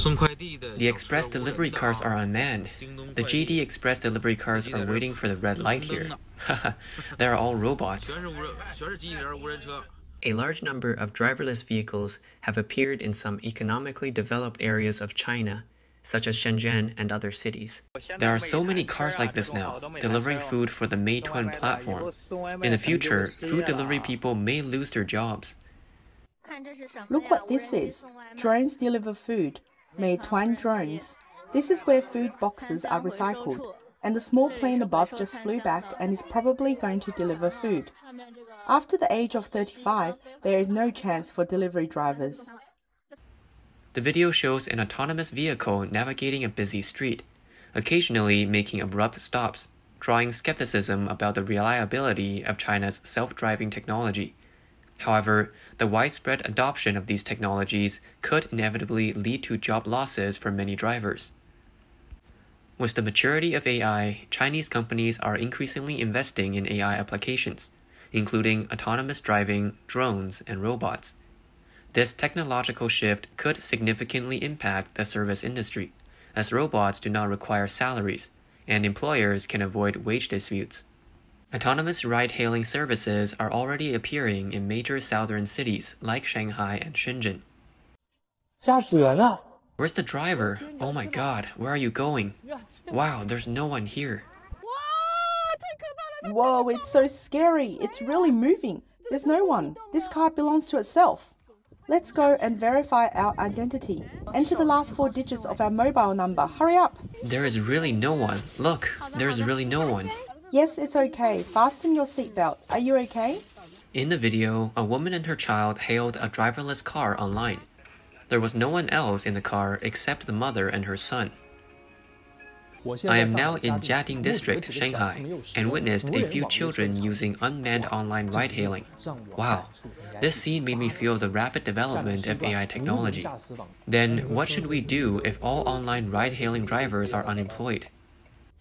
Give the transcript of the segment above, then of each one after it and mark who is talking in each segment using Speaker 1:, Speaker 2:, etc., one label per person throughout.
Speaker 1: The express delivery cars are unmanned. The JD Express delivery cars are waiting for the red light here. Haha, they're all robots. A large number of driverless vehicles have appeared in some economically developed areas of China, such as Shenzhen and other cities. There are so many cars like this now, delivering food for the Meituan platform. In the future, food delivery people may lose their jobs.
Speaker 2: Look what this is. Drones deliver food. Meituan drones. This is where food boxes are recycled, and the small plane above just flew back and is probably going to deliver food. After the age of 35, there is no chance for delivery drivers.
Speaker 1: The video shows an autonomous vehicle navigating a busy street, occasionally making abrupt stops, drawing skepticism about the reliability of China's self-driving technology. However, the widespread adoption of these technologies could inevitably lead to job losses for many drivers. With the maturity of AI, Chinese companies are increasingly investing in AI applications, including autonomous driving, drones, and robots. This technological shift could significantly impact the service industry, as robots do not require salaries, and employers can avoid wage disputes. Autonomous ride-hailing services are already appearing in major southern cities like Shanghai and Shenzhen. Where's the driver? Oh my god, where are you going? Wow, there's no one here.
Speaker 2: Whoa, it's so scary. It's really moving. There's no one. This car belongs to itself. Let's go and verify our identity. Enter the last 4 digits of our mobile number. Hurry up.
Speaker 1: There is really no one. Look, there is really no one.
Speaker 2: Yes, it's okay. Fasten your seatbelt. Are you okay?
Speaker 1: In the video, a woman and her child hailed a driverless car online. There was no one else in the car except the mother and her son. I am now in Jiading District, Shanghai, and witnessed a few children using unmanned online ride-hailing. Wow, this scene made me feel the rapid development of AI technology. Then, what should we do if all online ride-hailing drivers are unemployed?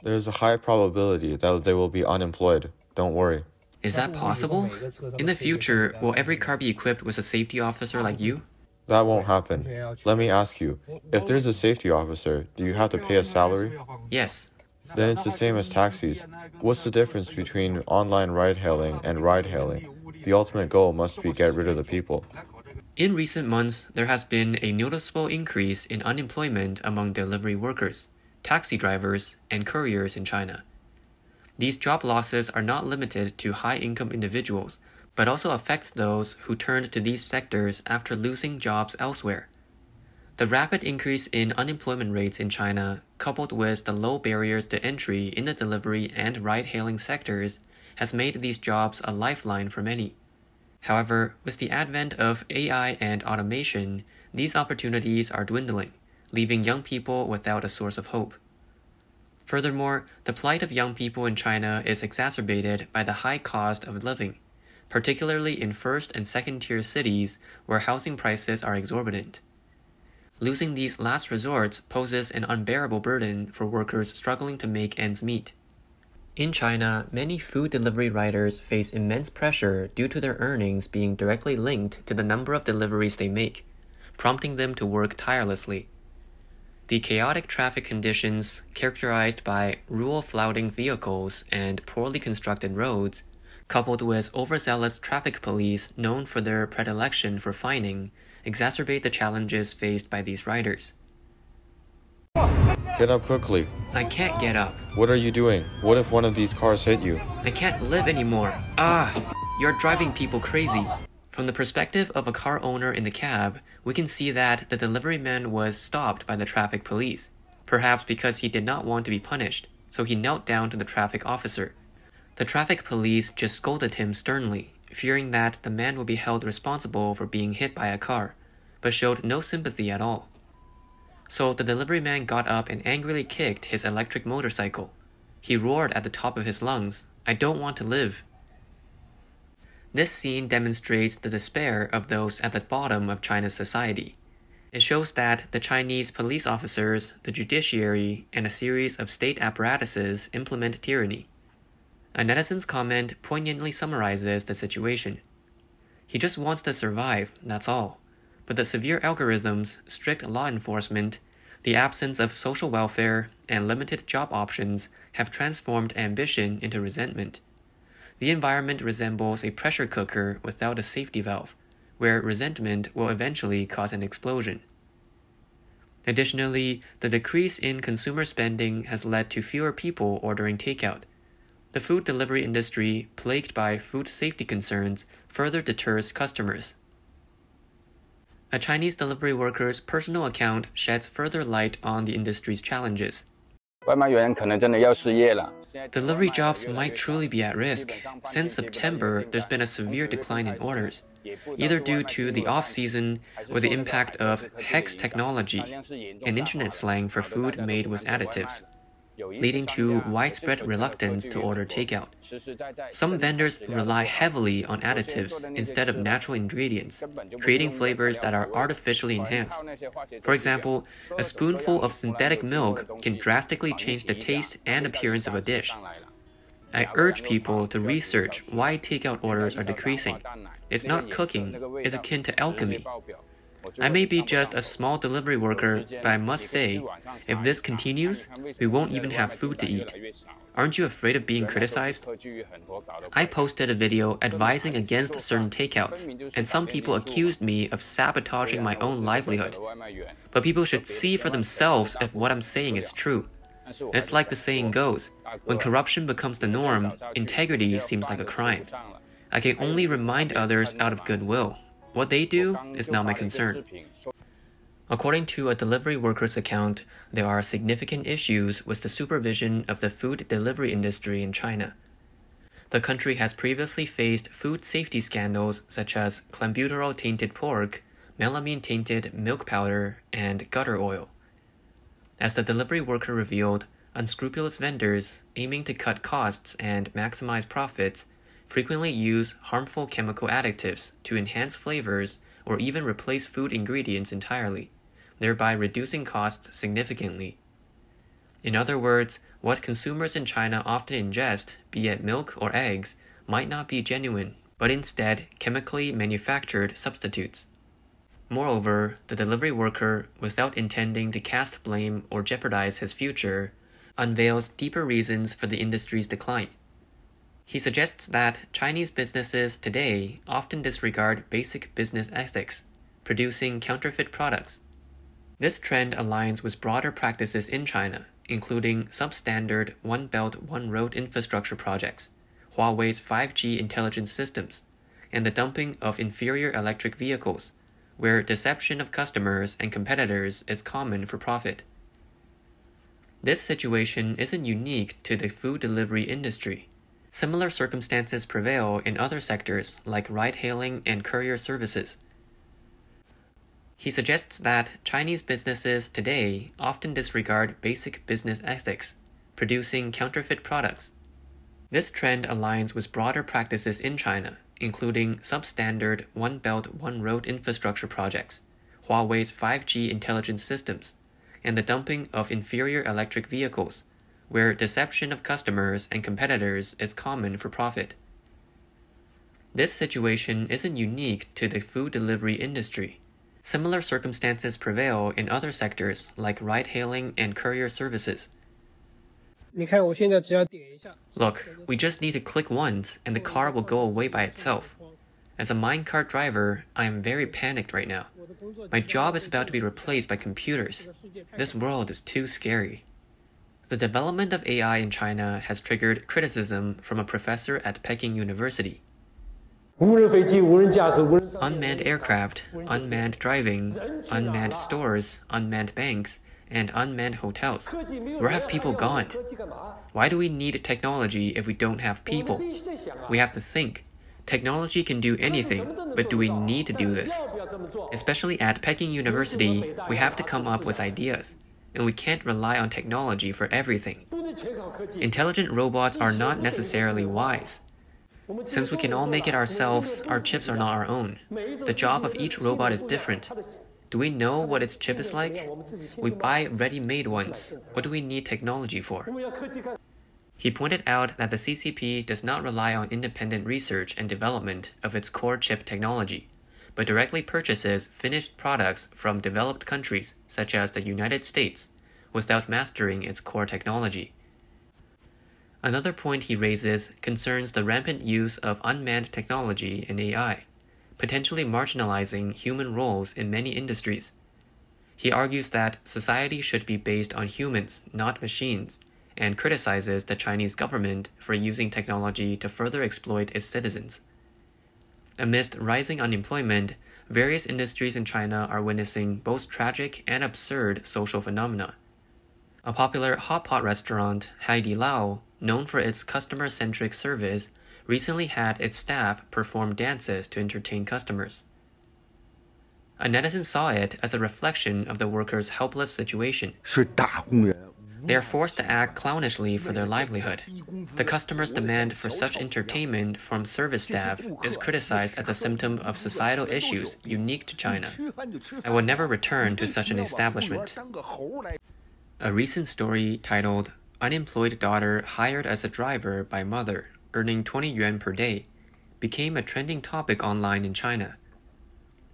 Speaker 3: There is a high probability that they will be unemployed. Don't worry.
Speaker 1: Is that possible? In the future, will every car be equipped with a safety officer like you?
Speaker 3: That won't happen. Let me ask you, if there's a safety officer, do you have to pay a salary?
Speaker 1: Yes.
Speaker 3: Then it's the same as taxis. What's the difference between online ride-hailing and ride-hailing? The ultimate goal must be get rid of the people.
Speaker 1: In recent months, there has been a noticeable increase in unemployment among delivery workers, taxi drivers, and couriers in China. These job losses are not limited to high-income individuals, but also affects those who turned to these sectors after losing jobs elsewhere. The rapid increase in unemployment rates in China, coupled with the low barriers to entry in the delivery and ride-hailing sectors, has made these jobs a lifeline for many. However, with the advent of AI and automation, these opportunities are dwindling, leaving young people without a source of hope. Furthermore, the plight of young people in China is exacerbated by the high cost of living, particularly in first and second-tier cities where housing prices are exorbitant. Losing these last resorts poses an unbearable burden for workers struggling to make ends meet. In China, many food delivery riders face immense pressure due to their earnings being directly linked to the number of deliveries they make, prompting them to work tirelessly. The chaotic traffic conditions, characterized by rule-flouting vehicles and poorly constructed roads, coupled with overzealous traffic police known for their predilection for fining, exacerbate the challenges faced by these riders.
Speaker 3: Get up quickly.
Speaker 1: I can't get up.
Speaker 3: What are you doing? What if one of these cars hit you?
Speaker 1: I can't live anymore. You're driving people crazy. From the perspective of a car owner in the cab, we can see that the delivery man was stopped by the traffic police, perhaps because he did not want to be punished, so he knelt down to the traffic officer. The traffic police just scolded him sternly, fearing that the man would be held responsible for being hit by a car, but showed no sympathy at all. So the delivery man got up and angrily kicked his electric motorcycle. He roared at the top of his lungs, "I don't want to live." This scene demonstrates the despair of those at the bottom of China's society. It shows that the Chinese police officers, the judiciary, and a series of state apparatuses implement tyranny. A netizen's comment poignantly summarizes the situation. He just wants to survive, that's all. but the severe algorithms, strict law enforcement, the absence of social welfare, and limited job options have transformed ambition into resentment. The environment resembles a pressure cooker without a safety valve, where resentment will eventually cause an explosion. Additionally, the decrease in consumer spending has led to fewer people ordering takeout. The food delivery industry, plagued by food safety concerns, further deters customers. A Chinese delivery worker's personal account sheds further light on the industry's challenges. Delivery jobs might truly be at risk. Since September, there's been a severe decline in orders, either due to the off-season or the impact of hex technology, an internet slang for food made with additives, leading to widespread reluctance to order takeout. Some vendors rely heavily on additives instead of natural ingredients, creating flavors that are artificially enhanced. For example, a spoonful of synthetic milk can drastically change the taste and appearance of a dish. I urge people to research why takeout orders are decreasing. It's not cooking, it's akin to alchemy. I may be just a small delivery worker, but I must say, if this continues, we won't even have food to eat. Aren't you afraid of being criticized? I posted a video advising against certain takeouts, and some people accused me of sabotaging my own livelihood. But people should see for themselves if what I'm saying is true. It's like the saying goes, when corruption becomes the norm, integrity seems like a crime. I can only remind others out of goodwill. What they do is not my concern. According to a delivery worker's account, there are significant issues with the supervision of the food delivery industry in China. The country has previously faced food safety scandals such as clenbuterol-tainted pork, melamine-tainted milk powder, and gutter oil. As the delivery worker revealed, unscrupulous vendors, aiming to cut costs and maximize profits, frequently use harmful chemical additives to enhance flavors or even replace food ingredients entirely, thereby reducing costs significantly. In other words, what consumers in China often ingest, be it milk or eggs, might not be genuine, but instead chemically manufactured substitutes. Moreover, the delivery worker, without intending to cast blame or jeopardize his future, unveils deeper reasons for the industry's decline. He suggests that Chinese businesses today often disregard basic business ethics, producing counterfeit products. This trend aligns with broader practices in China, including substandard One Belt, One Road infrastructure projects, Huawei's 5G intelligence systems, and the dumping of inferior electric vehicles, where deception of customers and competitors is common for profit. This situation isn't unique to the food delivery industry. Similar circumstances prevail in other sectors like ride-hailing and courier services. He suggests that Chinese businesses today often disregard basic business ethics, producing counterfeit products. This trend aligns with broader practices in China, including substandard One Belt, One Road infrastructure projects, Huawei's 5G intelligence systems, and the dumping of inferior electric vehicles, where deception of customers and competitors is common for profit. This situation isn't unique to the food delivery industry. Similar circumstances prevail in other sectors like ride-hailing and courier services. Look, we just need to click once and the car will go away by itself. As a minecart driver, I am very panicked right now. My job is about to be replaced by computers. This world is too scary. The development of AI in China has triggered criticism from a professor at Peking University. Unmanned aircraft, unmanned driving, unmanned stores, unmanned banks, and unmanned hotels. Where have people gone? Why do we need technology if we don't have people? We have to think. Technology can do anything, but do we need to do this? Especially at Peking University, we have to come up with ideas, and we can't rely on technology for everything. Intelligent robots are not necessarily wise. Since we can all make it ourselves, our chips are not our own. The job of each robot is different. Do we know what its chip is like? We buy ready-made ones. What do we need technology for? He pointed out that the CCP does not rely on independent research and development of its core chip technology, but directly purchases finished products from developed countries such as the United States without mastering its core technology. Another point he raises concerns the rampant use of unmanned technology and AI, potentially marginalizing human roles in many industries. He argues that society should be based on humans, not machines, and criticizes the Chinese government for using technology to further exploit its citizens. Amidst rising unemployment, various industries in China are witnessing both tragic and absurd social phenomena. A popular hot pot restaurant, Haidilao, known for its customer-centric service, recently had its staff perform dances to entertain customers. A netizen saw it as a reflection of the workers' helpless situation. They are forced to act clownishly for their livelihood. The customers' demand for such entertainment from service staff is criticized as a symptom of societal issues unique to China. I would never return to such an establishment. A recent story titled "Unemployed Daughter Hired as a Driver by Mother, Earning 20 Yuan per Day" became a trending topic online in China.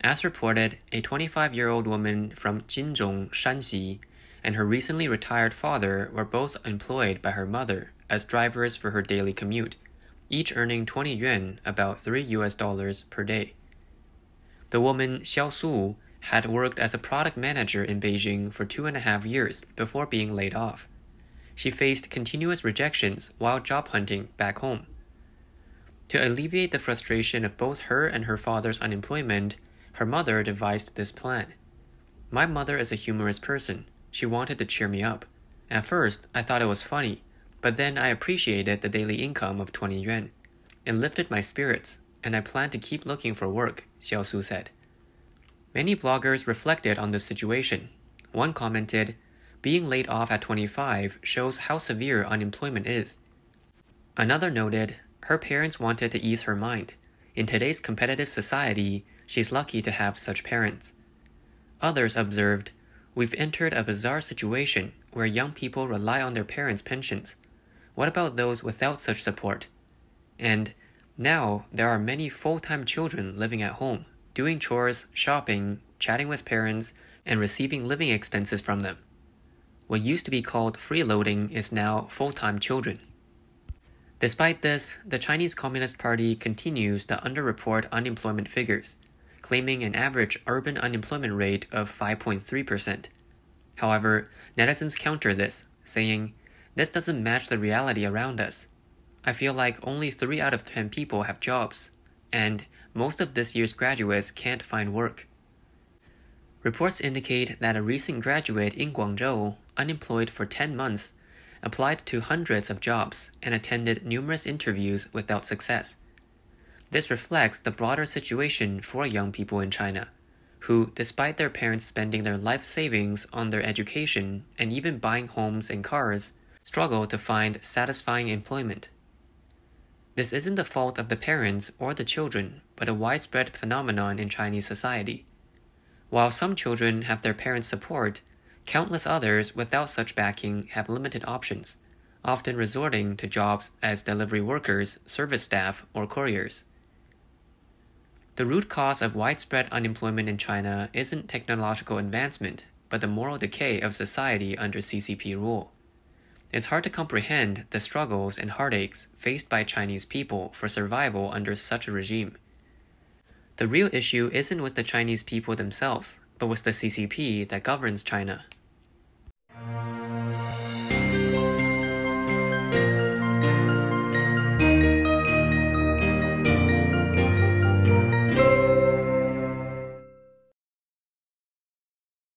Speaker 1: As reported, a 25-year-old woman from Jinzhong, Shanxi, and her recently retired father were both employed by her mother as drivers for her daily commute, each earning 20 yuan, about $3 per day. The woman, Xiao Su, had worked as a product manager in Beijing for 2.5 years before being laid off. She faced continuous rejections while job hunting back home. To alleviate the frustration of both her and her father's unemployment, her mother devised this plan. My mother is a humorous person. She wanted to cheer me up. At first, I thought it was funny, but then I appreciated the daily income of 20 yuan. It lifted my spirits, and I plan to keep looking for work, Xiao Su said. Many bloggers reflected on this situation. One commented, "Being laid off at 25 shows how severe unemployment is." Another noted, "Her parents wanted to ease her mind. In today's competitive society, she's lucky to have such parents." Others observed, "We've entered a bizarre situation where young people rely on their parents' pensions. What about those without such support?" And, "Now there are many full-time children living at home, doing chores, shopping, chatting with parents, and receiving living expenses from them. What used to be called freeloading is now full-time children." Despite this, the Chinese Communist Party continues to underreport unemployment figures, claiming an average urban unemployment rate of 5.3%. However, netizens counter this, saying, "This doesn't match the reality around us. I feel like only 3 out of 10 people have jobs, and most of this year's graduates can't find work." Reports indicate that a recent graduate in Guangzhou, unemployed for 10 months, applied to hundreds of jobs and attended numerous interviews without success. This reflects the broader situation for young people in China, who, despite their parents spending their life savings on their education and even buying homes and cars, struggle to find satisfying employment. This isn't the fault of the parents or the children, but a widespread phenomenon in Chinese society. While some children have their parents' support, countless others without such backing have limited options, often resorting to jobs as delivery workers, service staff, or couriers. The root cause of widespread unemployment in China isn't technological advancement, but the moral decay of society under CCP rule. It's hard to comprehend the struggles and heartaches faced by Chinese people for survival under such a regime. The real issue isn't with the Chinese people themselves, but with the CCP that governs China.